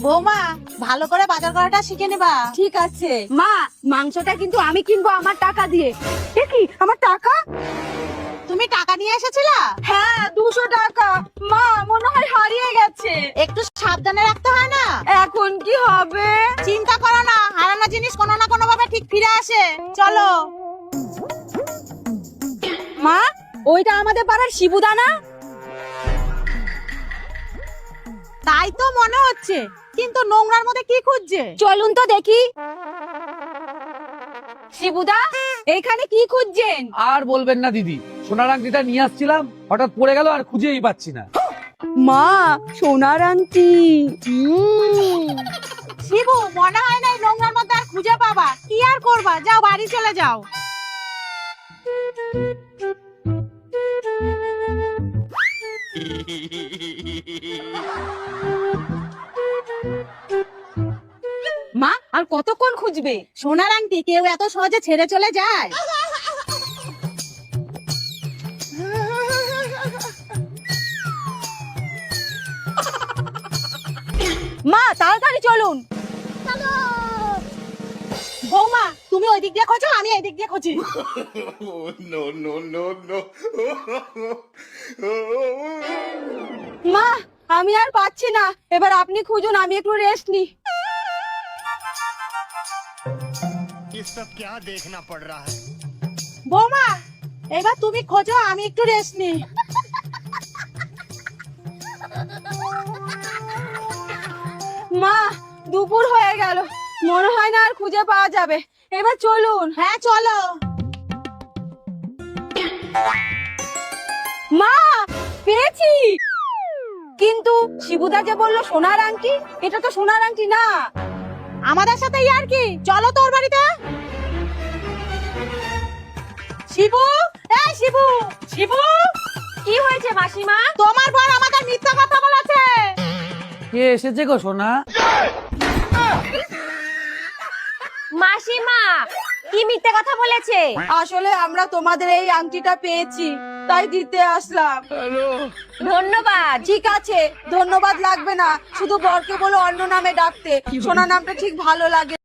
বৌমা ভালো করে বাজার করাটা শিখে নেবা। ঠিক আছে মা, মাংসটা কিন্তু আমি কিনবো আমার টাকা দিয়ে। কি আমার টাকা? তুমি টাকা নিয়ে এসেছিলা? হ্যাঁ 200 টাকা। মা মনে হয় হারিয়ে গেছে। একটু সাবধানে রাখতে হয় না? এখন কি হবে? চিন্তা করো না, হারানো জিনিস কোনো না কোনো ভাবে ঠিক ফিরে আসে। চলো। মা ওইটা আমাদের পাড়ার শিবুদা না? তাই তো মনে হচ্ছে, কিন্তু নোংরার মধ্যে কি খুঁজছে? চলুন তো দেখি। শিবুদা এখানে কি খুঁজছেন? আর বলবেন না দিদি, সোনার আংটিটা নিয়ে আসছিলাম, হঠাৎ পড়ে গেল আর খুঁজেই পাচ্ছি না। মা সোনার আংটি। শিবু মনে হয় না এই নোংরার মধ্যে আর খুঁজে পাবা। কি আর করবা, যাও বাড়ি চলে যাও। মা আর কতক্ষণ খুঁজবে? সোনার আংটি কেউ এত সহজে ছেড়ে চলে যায়? মা তাড়াতাড়ি চলুন। বৌমা তুমি ওই দিক দিয়ে খোঁজো, আমি এই দিক দিয়ে খুঁজি। Oh, no, no, no, no. মা আমি আর পাচ্ছি না, এবার আপনি খুঁজুন, আমি একটু রেস্ট নি। ये सब क्या देखना पड़ रहा है? বৌমা এবার তুমি খোঁজো, আমি একটু রেস্ট নিই। মা দুপুর হয়ে গেল, মনে হয় না আর খুঁজে পাওয়া যাবে। এবার চলুন। হ্যাঁ চলো। মা পেয়েছি। কিন্তু শিবুদা যে বললো সোনার আংটি, এটা তো সোনার আংটি না। আমাদের সাথে ইয়ার কি? চলো তোর বাড়িতে। শিবু, এই শিবু, শিবু কি হয়েছে মাসিমা? তোমার বর আমাদের মিথ্যা কথা বলেছে। কে এসেছে গো সোনা? মাসিমা কি মিথ্যে কথা বলেছে? আসলে আমরা তোমাদের এই আংটিটা পেয়েছি, তাই দিতে আসলাম। ধন্যবাদ। ঠিক আছে ধন্যবাদ লাগবে না, শুধু বরকে বলো অন্য নামে ডাকতে, সোনা নামটা ঠিক ভালো লাগে।